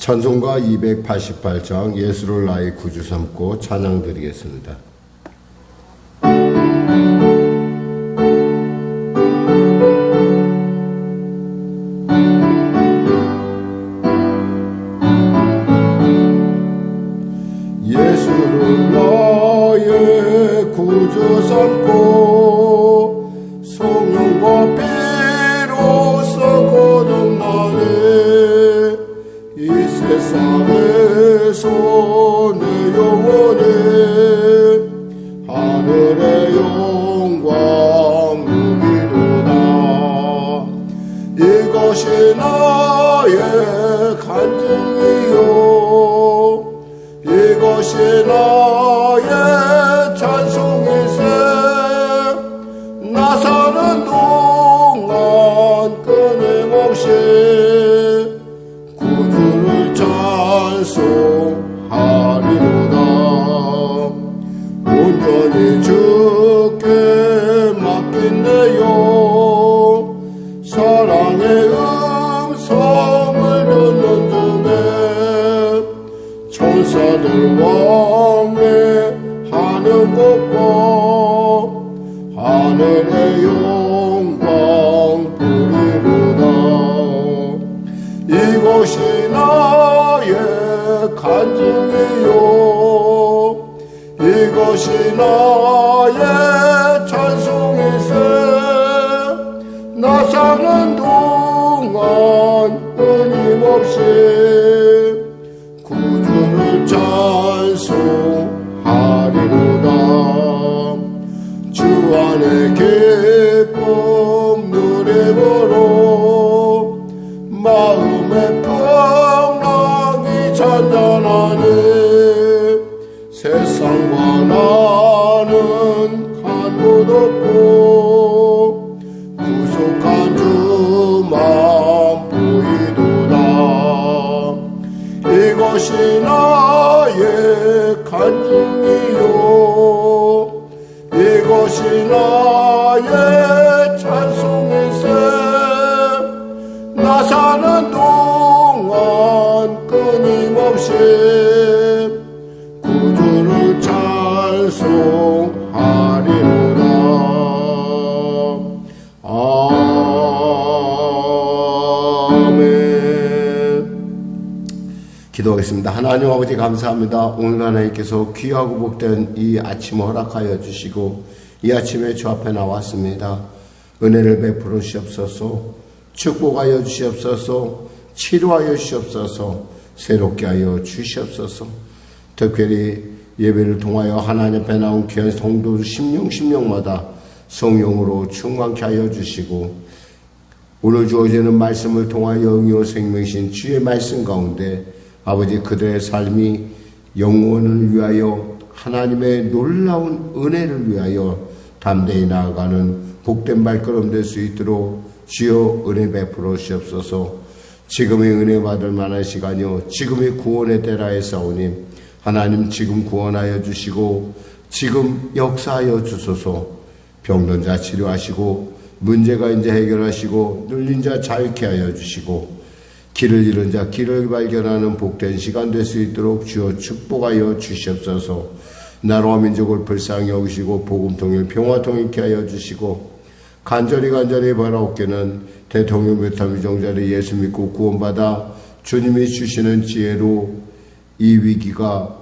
찬송가 288장 예수를 나의 구주 삼고 찬양 드리겠습니다. 예수를 나의 구주 삼고 성령과 피로써 거듭나네. 이 세상에서 내 영혼이 하늘의 영광 누리도다. 이것이 나의 간증이요, 이것이 나의 찬송이세. 나 사는 동안 끊임없이 구주를 찬송하리로다. 온전히 주께 맡긴대요. 사랑의 음성을 듣는 중에 천사들 왕래하는 곳과 하늘의 영광 부리로다. 이것이 나의 간증이요, 이것이 나의 찬송이세. 나 사는 동안 끊임없이 구주를 찬송하리로다. 주 안에 기쁨 누림으로 마음의 평락이 잔잔하네. 세상과 나는 한곳 없고 구속한 주만 보이도다. 이것이 나의 간증이요, 이것이 나의 찬송이세. 나 사는 동안 끊임없이 구주를 찬송하리로다. 기도하겠습니다. 하나님 아버지 감사합니다. 오늘 하나님께서 귀하고 복된 이 아침 허락하여 주시고 이 아침에 주 앞에 나왔습니다. 은혜를 베풀어 주시옵소서, 축복하여 주시옵소서, 치료하여 주시옵소서, 새롭게 하여 주시옵소서. 특별히 예배를 통하여 하나님 앞에 나온 귀한 성도 심령마다 성령으로 충만케 하여 주시고 오늘 주어지는 말씀을 통하여 영이요 생명이신 주의 말씀 가운데 아버지 그들의 삶이 영혼을 위하여 하나님의 놀라운 은혜를 위하여 담대히 나아가는 복된 발걸음 될 수 있도록 주여 은혜 베풀어 주시옵소서. 지금의 은혜 받을 만한 시간이요, 지금의 구원의 때라에 싸우니 하나님 지금 구원하여 주시고 지금 역사하여 주소서. 병든 자 치료하시고 문제가 이제 해결하시고 눌린 자 자유케 하여 주시고 길을 잃은 자 길을 발견하는 복된 시간 될 수 있도록 주여 축복하여 주시옵소서. 나라와 민족을 불쌍히 여기시고 복음 통일 평화 통일케 하여 주시고 간절히 바라옵기는 대통령 메타 위정자를 예수 믿고 구원받아 주님이 주시는 지혜로 이 위기가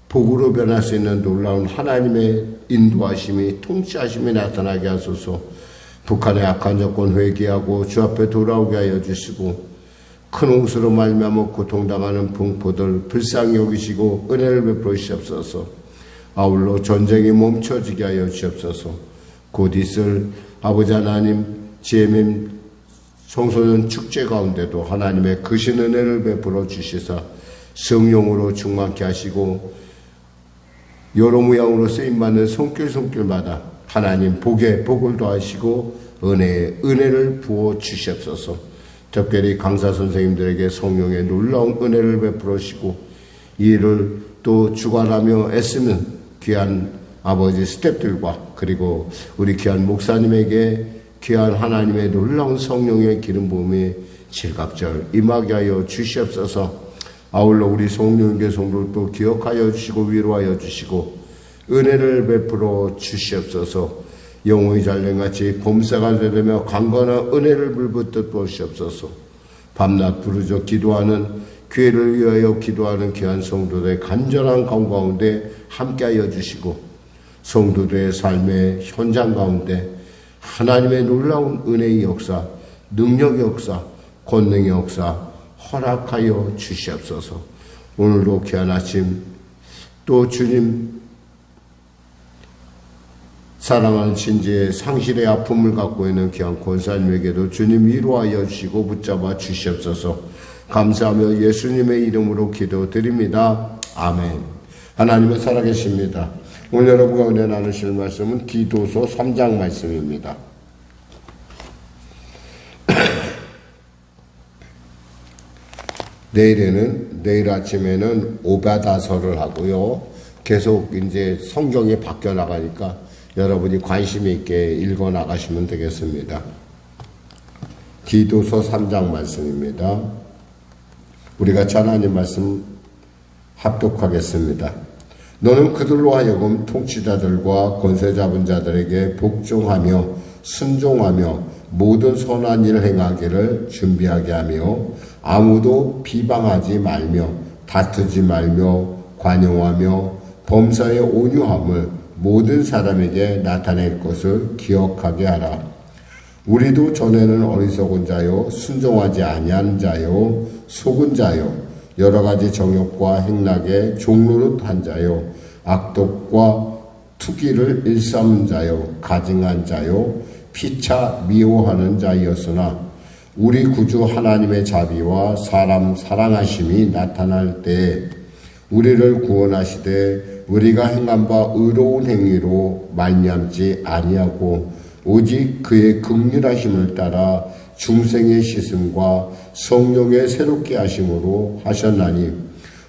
복으로 변할 수 있는 놀라운 하나님의 인도하심이 통치하심이 나타나게 하소서. 북한의 악한 정권 회개하고 주 앞에 돌아오게 하여 주시고 큰 홍수로 말미암아 고통당하는 풍포들 불쌍히 여기시고 은혜를 베풀어 주시옵소서. 아울러 전쟁이 멈춰지게 하여 주시옵소서. 곧 있을 아버지 하나님 지혜민 청소년 축제 가운데도 하나님의 크신 은혜를 베풀어 주시사 성령으로 충만케 하시고 여러 모양으로 쓰임받는 손길마다 하나님 복에 복을 더하시고 은혜에 은혜를 부어 주시옵소서. 특별히 강사 선생님들에게 성령의 놀라운 은혜를 베풀어 주시고 이 일을 또 주관하며 애쓰는 귀한 아버지 스태프들과 그리고 우리 귀한 목사님에게 귀한 하나님의 놀라운 성령의 기름 부음이 질갑절 임하게 하여 주시옵소서. 아울러 우리 송영계 성도도 기억하여 주시고 위로하여 주시고 은혜를 베풀어 주시옵소서. 영웅의 잘랭같이 봄새가 되며 강건한 은혜를 불붙듯 보시옵소서. 밤낮 부르짖어 기도하는 교회를 위하여 기도하는 귀한 성도들의 간절한 가운 가운데 함께하여 주시고 성도들의 삶의 현장 가운데 하나님의 놀라운 은혜의 역사, 능력의 역사, 권능의 역사 허락하여 주시옵소서. 오늘도 귀한 아침 또 주님 사랑하는 친지의 상실의 아픔을 갖고 있는 귀한 권사님에게도 주님 위로하여 주시고 붙잡아 주시옵소서. 감사하며 예수님의 이름으로 기도드립니다. 아멘. 하나님은 살아계십니다. 오늘 여러분과 은혜 나누실 말씀은 디도서 3장 말씀입니다. 내일 아침에는 오바다서를 하고요. 계속 이제 성경이 바뀌어 나가니까 여러분이 관심 있게 읽어 나가시면 되겠습니다. 디도서 3장 말씀입니다. 우리 같이 하나님 말씀 합독하겠습니다. 너는 그들로 하여금 통치자들과 권세 잡은 자들에게 복종하며 순종하며 모든 선한 일을 행하기를 준비하게 하며 아무도 비방하지 말며 다투지 말며 관용하며 범사의 온유함을 모든 사람에게 나타낼 것을 기억하게 하라. 우리도 전에는 어리석은 자요 순종하지 아니한 자요 속은 자요 여러 가지 정욕과 행락에 종노릇한 자요 악독과 투기를 일삼은 자요 가증한 자요 피차 미워하는 자이었으나 우리 구주 하나님의 자비와 사람 사랑하심이 나타날 때에 우리를 구원하시되 우리가 행한 바 의로운 행위로 말미암지 아니하고 오직 그의 긍휼하심을 따라 중생의 씻음과 성령의 새롭게 하심으로 하셨나니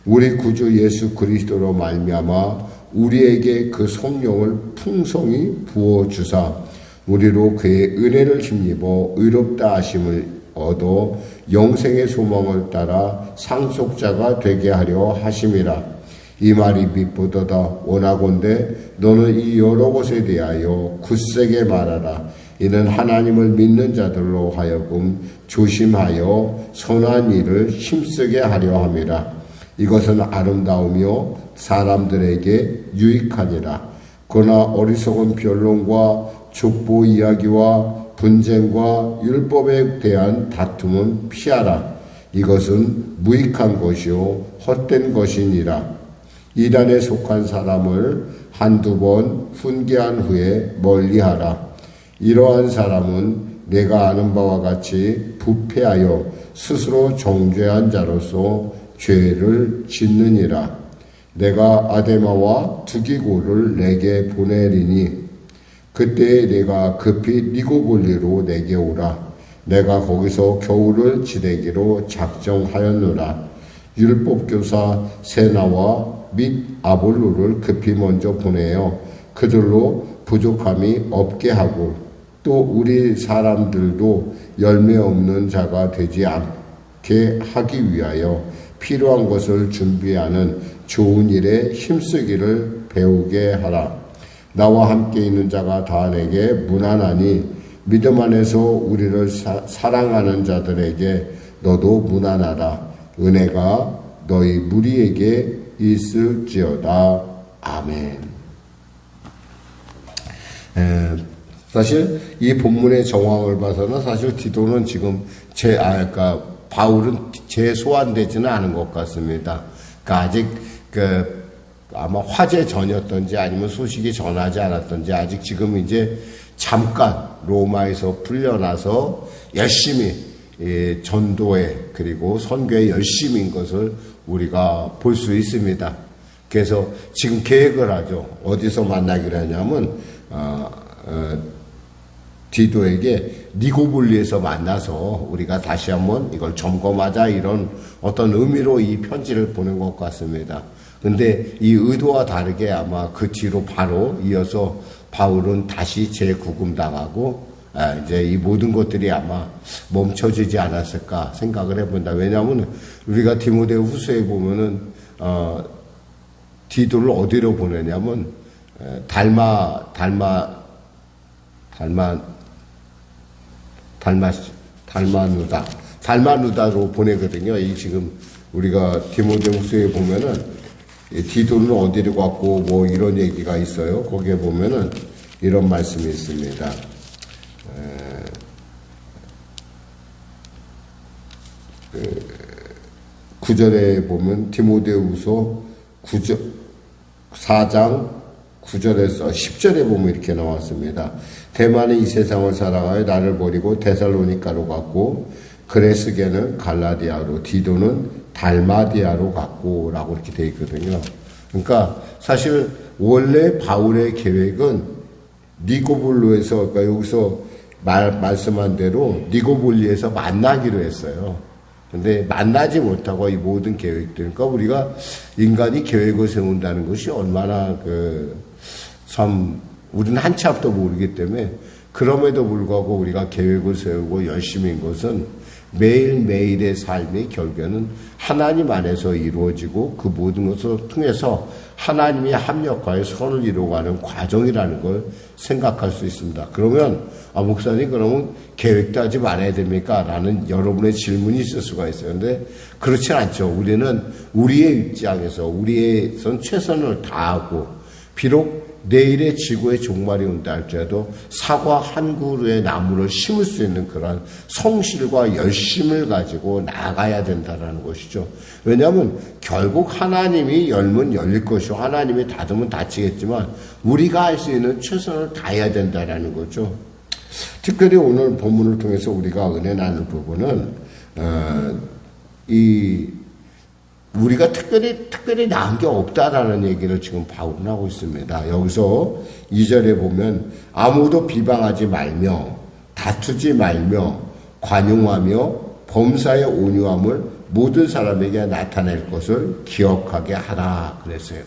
우리 구주 예수 그리스도로 말미암아 우리에게 그 성령을 풍성히 부어 주사 우리로 그의 은혜를 힘입어 의롭다 하심을 얻어 영생의 소망을 따라 상속자가 되게 하려 하심이라. 이 말이 빛보도다. 원하건대 너는 이 여러 것에 대하여 굳세게 말하라. 이는 하나님을 믿는 자들로 하여금 조심하여 선한 일을 힘쓰게 하려 함이라. 이것은 아름다우며 사람들에게 유익하니라. 그러나 어리석은 변론과 족보 이야기와 분쟁과 율법에 대한 다툼은 피하라. 이것은 무익한 것이요 헛된 것이니라. 이단에 속한 사람을 한두 번 훈계한 후에 멀리하라. 이러한 사람은 내가 아는 바와 같이 부패하여 스스로 정죄한 자로서 죄를 짓느니라. 내가 아데마와 두기고를 내게 보내리니 그때 내가 급히 니고볼리로 내게 오라. 내가 거기서 겨울을 지내기로 작정하였노라. 율법교사 세나와 및 아볼로를 급히 먼저 보내어 그들로 부족함이 없게 하고 또 우리 사람들도 열매 없는 자가 되지 않게 하기 위하여 필요한 것을 준비하는 좋은 일에 힘쓰기를 배우게 하라. 나와 함께 있는 자가 다 내게 무난하니 믿음 안에서 우리를 사랑하는 자들에게 너도 무난하라. 은혜가 너희 무리에게 있을지어다. 아멘. 사실 이 본문의 정황을 봐서는 사실 디도는 지금 그러니까 바울은 재소환되지는 않은 것 같습니다. 그러니까 아직 아마 화재 전이었던지 아니면 소식이 전하지 않았던지 아직 지금 이제 잠깐 로마에서 풀려나서 열심히 전도에 그리고 선교에 열심인 것을 우리가 볼 수 있습니다. 그래서 지금 계획을 하죠. 어디서 만나기로 하냐면 디도에게 니고볼리에서 만나서 우리가 다시 한번 이걸 점검하자 이런 어떤 의미로 이 편지를 보낸 것 같습니다. 근데 이 의도와 다르게 아마 그 뒤로 바로 이어서 바울은 다시 재구금당하고 이제 이 모든 것들이 아마 멈춰지지 않았을까 생각을 해본다. 왜냐하면 우리가 디모데 후서에 보면은 디도를 어디로 보내냐면 달마누다로 보내거든요. 이 지금 우리가 디모데 후서에 보면은 디도는 어디로 갔고 뭐 이런 얘기가 있어요. 거기에 보면은 이런 말씀이 있습니다. 9절에 보면 디모데후서 4장 9절에서 10절에 보면 이렇게 나왔습니다. 대만은 이 세상을 살아가여 나를 버리고 데살로니가로 갔고 그레스게는 갈라디아로 디도는 달마디아로 갔고 라고 이렇게 되어 있거든요. 그러니까 사실 원래 바울의 계획은 니고볼로에서 그러니까 여기서 말씀한 대로 니고볼리에서 만나기로 했어요. 근데 만나지 못하고 이 모든 계획들, 그러니까 우리가 인간이 계획을 세운다는 것이 얼마나 우리는 한치 앞도 모르기 때문에 그럼에도 불구하고 우리가 계획을 세우고 열심인 것은 매일매일의 삶의 결과는 하나님 안에서 이루어지고 그 모든 것을 통해서 하나님이 합력하여 선을 이루어가는 과정이라는 걸 생각할 수 있습니다. 그러면 목사님 그러면 계획도 하지 말아야 됩니까? 라는 여러분의 질문이 있을 수가 있어요. 그런데 그렇지 않죠. 우리는 우리의 입장에서 우리의 최선을 다하고 비록 내일의 지구의 종말이 온다 할지라도 사과 한 그루의 나무를 심을 수 있는 그런 성실과 열심을 가지고 나아가야 된다는 것이죠. 왜냐하면 결국 하나님이 열면 열릴 것이고 하나님이 닫으면 닫히겠지만 우리가 할 수 있는 최선을 다해야 된다는 거죠. 특별히 오늘 본문을 통해서 우리가 은혜 나눌 부분은 우리가 특별히 나은 게 없다라는 얘기를 지금 바울은 하고 있습니다. 여기서 2절에 보면 아무도 비방하지 말며 다투지 말며 관용하며 범사의 온유함을 모든 사람에게 나타낼 것을 기억하게 하라 그랬어요.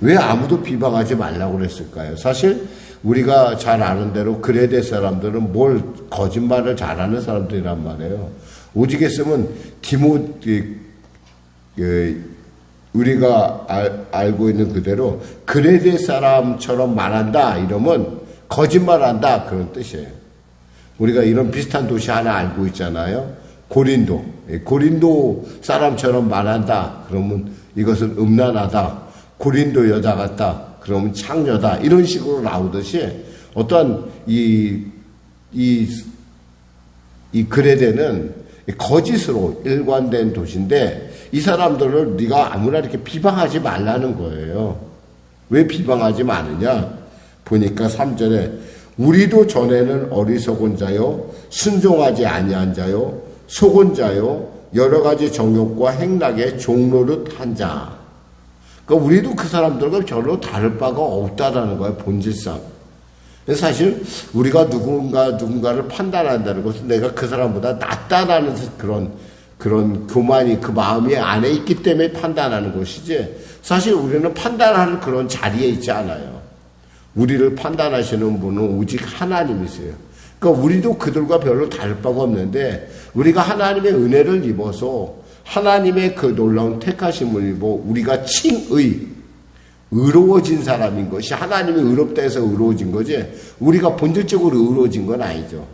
왜 아무도 비방하지 말라고 그랬을까요? 사실 우리가 잘 아는 대로 그레데 사람들은 거짓말을 잘하는 사람들이란 말이에요. 오직 했으면 우리가 알고 있는 그대로 그레데 사람처럼 말한다 이러면 거짓말한다 그런 뜻이에요. 우리가 이런 비슷한 도시 하나 알고 있잖아요. 고린도 사람처럼 말한다 그러면 이것은 음란하다. 고린도 여자 같다 그러면 창녀다 이런 식으로 나오듯이 어떠한 이 그레데는 거짓으로 일관된 도시인데 이 사람들을 네가 아무나 이렇게 비방하지 말라는 거예요. 왜 비방하지 마느냐? 보니까 3절에 우리도 전에는 어리석은 자요 순종하지 아니한 자요 속은 자요 여러 가지 정욕과 행락에 종노릇한 자. 그러니까 우리도 그 사람들과 별로 다를 바가 없다라는 거예요. 본질상. 사실 우리가 누군가를 판단한다는 것은 내가 그 사람보다 낫다라는 그런 교만이 그 마음이 안에 있기 때문에 판단하는 것이지 사실 우리는 판단하는 그런 자리에 있지 않아요. 우리를 판단하시는 분은 오직 하나님이세요. 그러니까 우리도 그들과 별로 다를 바가 없는데 우리가 하나님의 은혜를 입어서 하나님의 그 놀라운 택하심을 입어 우리가 의로워진 사람인 것이 하나님이 의롭다 해서 의로워진 거지 우리가 본질적으로 의로워진 건 아니죠.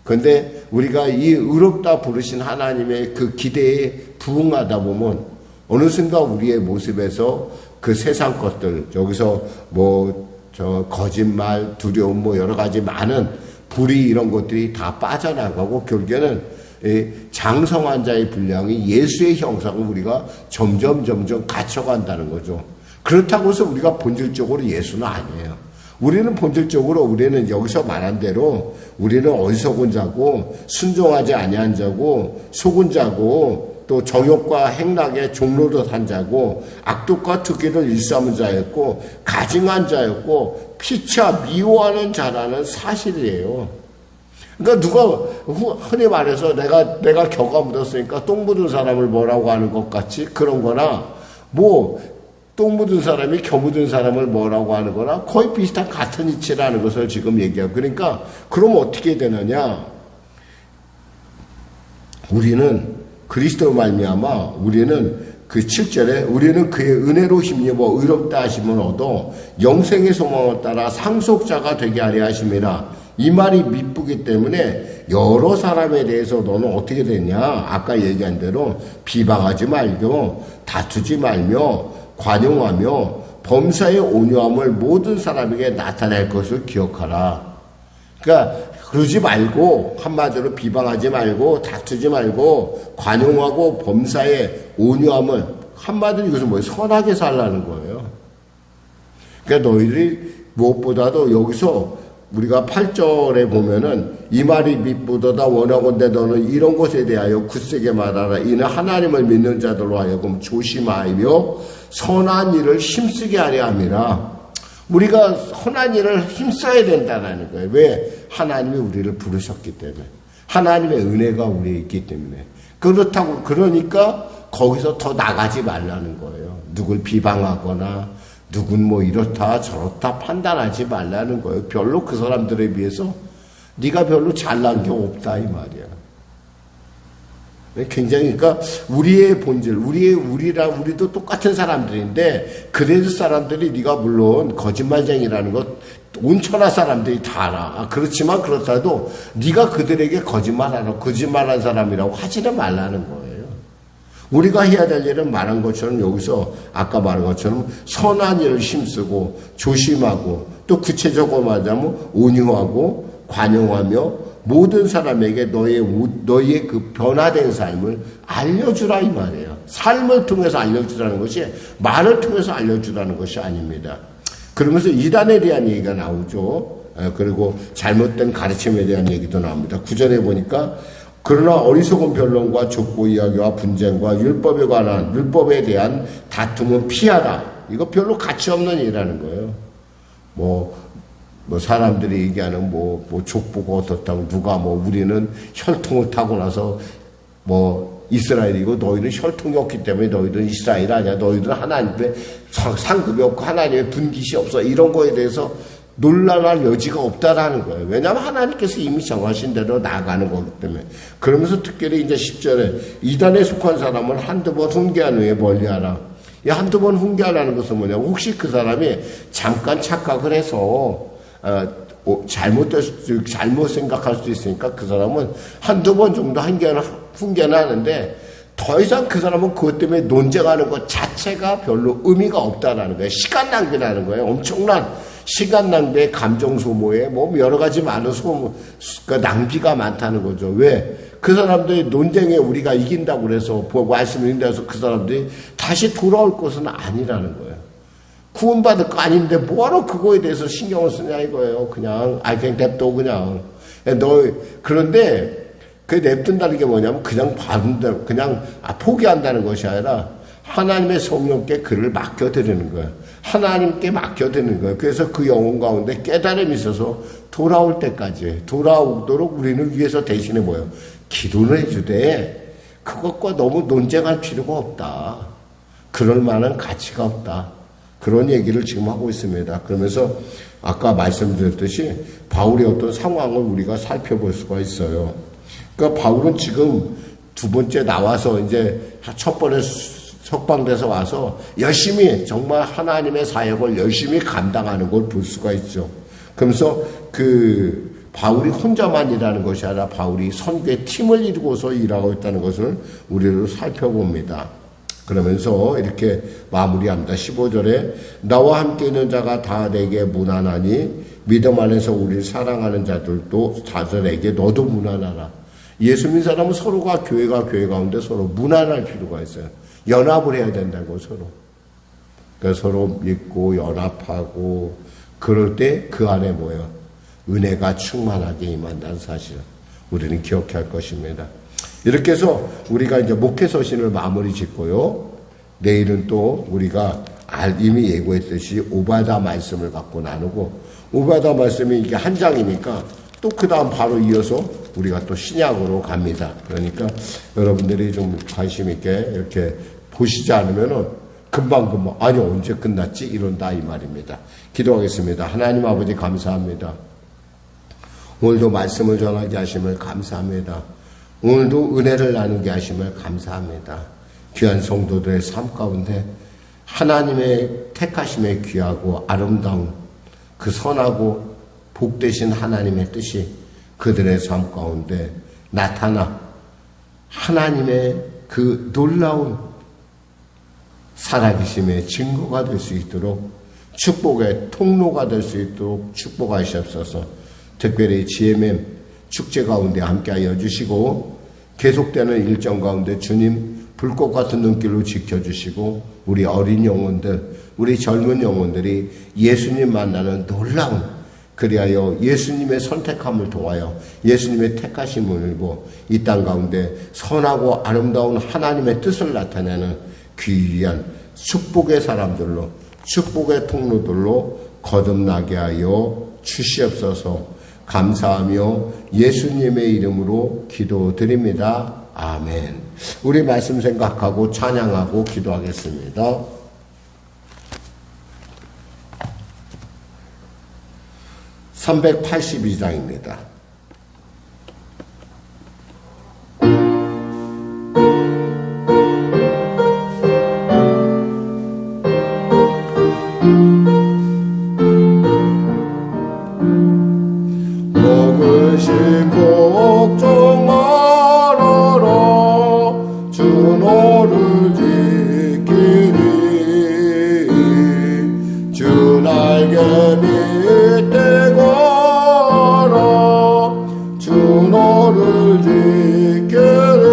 그런데 우리가 이 의롭다 부르신 하나님의 그 기대에 부응하다 보면 어느 순간 우리의 모습에서 그 세상 것들 여기서 거짓말, 두려움 여러 가지 많은 불의 이런 것들이 다 빠져나가고 결국에는 장성한 자의 분량이 예수의 형상을 우리가 점점 갖춰간다는 거죠. 그렇다고 해서 우리가 본질적으로 예수는 아니에요. 우리는 여기서 말한 대로 우리는 어리석은 자고 순종하지 아니한 자고 속은 자고 또 정욕과 행락에 종로릇한 자고 악독과 투기를 일삼은 자였고 가증한 자였고 피차 미워하는 자라는 사실이에요. 그러니까 누가 흔히 말해서 내가 겨가 묻었으니까 똥 묻은 사람을 뭐라고 하는 것 같이 그런 거나 똥 묻은 사람이 겨 묻은 사람을 뭐라고 하는 거나 거의 비슷한 같은 이치라는 것을 지금 얘기하고, 그러니까 그럼 어떻게 되느냐? 우리는 그리스도 말미암아 우리는 그 7절에 우리는 그의 은혜로 힘입어 의롭다 하심을 얻어 영생의 소망을 따라 상속자가 되게 하려 하심이라. 이 말이 미쁘기 때문에 여러 사람에 대해서 너는 어떻게 되냐? 아까 얘기한 대로 비방하지 말고 다투지 말며 관용하며 범사의 온유함을 모든 사람에게 나타낼 것을 기억하라. 그러니까 그러지 말고, 한마디로 비방하지 말고 다투지 말고 관용하고 범사의 온유함을, 한마디로 이것은 뭐예요? 선하게 살라는 거예요. 그러니까 너희들이 무엇보다도 여기서 우리가 8절에 보면은 이 말이 미쁘도다 원하건대 너는 이런 것에 대하여 굳세게 말하라. 이는 하나님을 믿는 자들로 하여금 조심하며 선한 일을 힘쓰게 하려 함이라. 우리가 선한 일을 힘써야 된다는 거예요. 왜? 하나님이 우리를 부르셨기 때문에. 하나님의 은혜가 우리에 있기 때문에. 그렇다고, 그러니까 거기서 더 나가지 말라는 거예요. 누굴 비방하거나 누군 뭐 이렇다 저렇다 판단하지 말라는 거예요. 별로 그 사람들에 비해서 네가 별로 잘난 게 없다 이 말이야. 굉장히, 그러니까 우리의 본질, 우리도 똑같은 사람들인데 그래도 사람들이 네가 물론 거짓말쟁이라는 것 온 천하 사람들이 다 알아. 그렇지만 그렇다도 네가 그들에게 거짓말한 사람이라고 하지는 말라는 거예요. 우리가 해야 될 일은 말한 것처럼 여기서 아까 말한 것처럼 선한 일을 힘쓰고 조심하고, 또 구체적으로 말하자면 온유하고 관용하며 모든 사람에게 너희의 그 변화된 삶을 알려주라 이 말이에요. 삶을 통해서 알려주라는 것이 말을 통해서 알려주라는 것이 아닙니다. 그러면서 이단에 대한 얘기가 나오죠. 그리고 잘못된 가르침에 대한 얘기도 나옵니다. 9절에 보니까 그러나 어리석은 변론과 족보 이야기와 분쟁과 율법에 대한 다툼은 피하라. 이거 별로 가치 없는 일이라는 거예요. 뭐 사람들이 얘기하는 족보가 어떻다고, 누가 우리는 혈통을 타고 나서 이스라엘이고 너희는 혈통이 없기 때문에 너희들은 이스라엘 아니야. 너희들은 하나님의 상급이 없고 하나님의 분깃이 없어. 이런 거에 대해서 논란할 여지가 없다라는 거예요. 왜냐하면 하나님께서 이미 정하신 대로 나아가는 거기 때문에. 그러면서 특별히 이제 10절에 이단에 속한 사람을 한두 번 훈계한 후에 멀리하라. 이 한두 번 훈계하라는 것은 뭐냐면, 혹시 그 사람이 잠깐 착각을 해서 잘못 생각할 수도 있으니까 그 사람은 한두 번 정도 훈계는 하는데 더 이상 그 사람은 그것 때문에 논쟁하는 것 자체가 별로 의미가 없다라는 거예요. 시간 낭비라는 거예요. 엄청난 시간 낭비에 감정 소모에 여러 가지 많은 낭비가 많다는 거죠. 왜? 그 사람들이 논쟁에 우리가 이긴다고 그래서 말씀을 이긴다고 해서 그 사람들이 다시 돌아올 것은 아니라는 거예요. 구원받을 거 아닌데 뭐하러 그거에 대해서 신경을 쓰냐 이거예요. 그냥 냅둬 그냥. 그런데 그 냅둔다는 게 뭐냐면 그냥 포기한다는 것이 아니라 하나님의 성령께 그를 맡겨드리는 거예요. 하나님께 맡겨드리는 거예요. 그래서 그 영혼 가운데 깨달음이 있어서 돌아올 때까지 돌아오도록 우리는 위해서 대신에 기도를 해주되 그것과 너무 논쟁할 필요가 없다. 그럴 만한 가치가 없다. 그런 얘기를 지금 하고 있습니다. 그러면서 아까 말씀드렸듯이 바울의 어떤 상황을 우리가 살펴볼 수가 있어요. 그러니까 바울은 지금 두 번째 나와서 이제 첫 번에 석방돼서 와서 열심히 정말 하나님의 사역을 열심히 감당하는 걸 볼 수가 있죠. 그러면서 바울이 혼자만 일하는 것이 아니라 바울이 선교의 팀을 이루고서 일하고 있다는 것을 우리로 살펴봅니다. 그러면서 이렇게 마무리합니다. 15절에 나와 함께 있는 자가 다 내게 무난하니 믿음 안에서 우리를 사랑하는 자들에게 너도 무난하라. 예수 믿는 사람은 서로가 교회 가운데 서로 무난할 필요가 있어요. 연합을 해야 된다고 서로. 그러니까 서로 믿고 연합하고 그럴 때 그 안에 은혜가 충만하게 임한다는 사실을 우리는 기억해야 할 것입니다. 이렇게 해서 우리가 이제 목회 서신을 마무리 짓고요. 내일은 또 우리가 이미 예고했듯이 오바다 말씀을 갖고 나누고, 오바다 말씀이 이게 한 장이니까 또 그 다음 바로 이어서 우리가 또 신약으로 갑니다. 그러니까 여러분들이 좀 관심 있게 이렇게 보시지 않으면은 금방 아니 언제 끝났지? 이런다 이 말입니다. 기도하겠습니다. 하나님 아버지 감사합니다. 오늘도 말씀을 전하게 하심을 감사합니다. 오늘도 은혜를 나누게 하심을 감사합니다. 귀한 성도들의 삶 가운데 하나님의 택하심에 귀하고 아름다운 그 선하고 복되신 하나님의 뜻이 그들의 삶 가운데 나타나 하나님의 그 놀라운 살아계심의 증거가 될 수 있도록 축복의 통로가 될 수 있도록 축복하시옵소서. 특별히 GMM 축제 가운데 함께하여 주시고 계속되는 일정 가운데 주님 불꽃 같은 눈길로 지켜주시고 우리 어린 영혼들, 우리 젊은 영혼들이 예수님 만나는 놀라운 그리하여 예수님의 선택함을 통하여 예수님의 택하심을 입고 이 땅 가운데 선하고 아름다운 하나님의 뜻을 나타내는 귀한 축복의 사람들로 축복의 통로들로 거듭나게 하여 주시옵소서. 감사하며 예수님의 이름으로 기도드립니다. 아멘. 우리 말씀 생각하고 찬양하고 기도하겠습니다. 382장입니다. 먹으신 복종 말아라 주 너를 지키리 주 날개 밑에 걸어 주 너를 지키리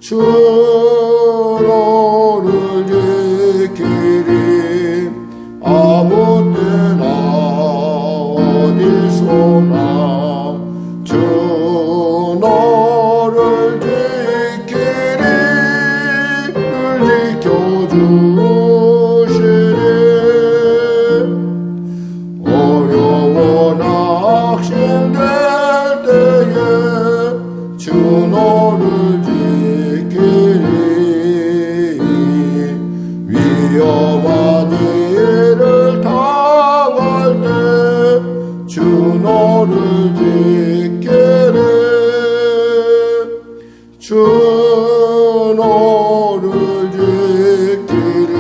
주 너를 지키리 아무 때나 어디서나 주 너를 지키리 늘 지켜주시리 어려워 낙심될 때에 주 너를 지키리 위험한 일을 당할 때 주 너를 지키리 주 너를 지키리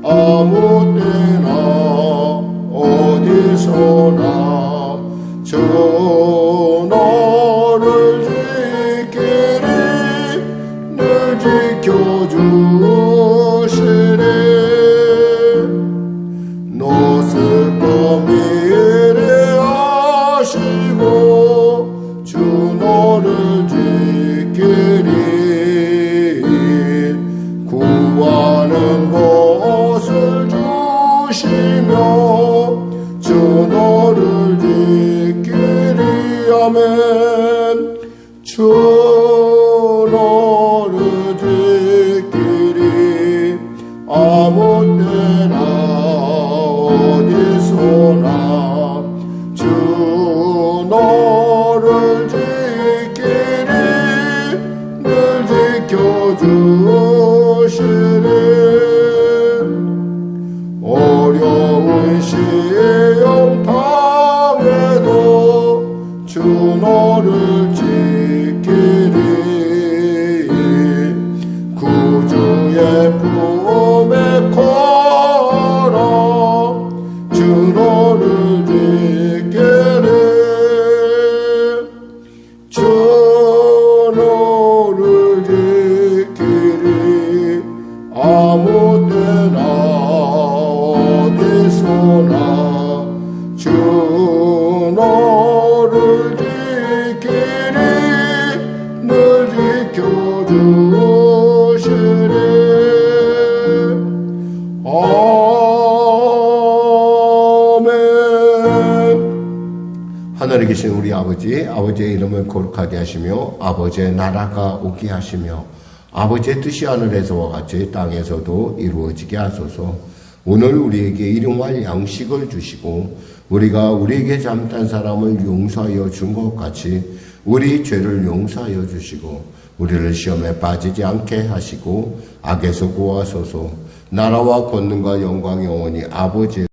아무 때나 어디서나 주 너를 지키리 늘 지켜주시리 노슬 범위를 하시고 주 너를 지키리 구하는 것을 주시며 주 너를 지키리 아멘 주 너를 지키리 아무 때나 어디서나 주 너를 지키리 늘 지켜주시리 어려운 시험 당해도 주 너를 지키리 구주의 품에 걸어 주 너를 지키리 주 너를 지키리 아무 때나 어디서나 주 너를 지키리 늘 지켜주시리 하늘에 계신 우리 아버지의 이름을 거룩하게 하시며 아버지의 나라가 오게 하시며 아버지의 뜻이 하늘에서와 같이 땅에서도 이루어지게 하소서. 오늘 우리에게 일용할 양식을 주시고 우리가 우리에게 잘못한 사람을 용서하여 준 것 같이 우리 죄를 용서하여 주시고 우리를 시험에 빠지지 않게 하시고 악에서 구하소서. 나라와 권능과 영광이 영원히 아버지의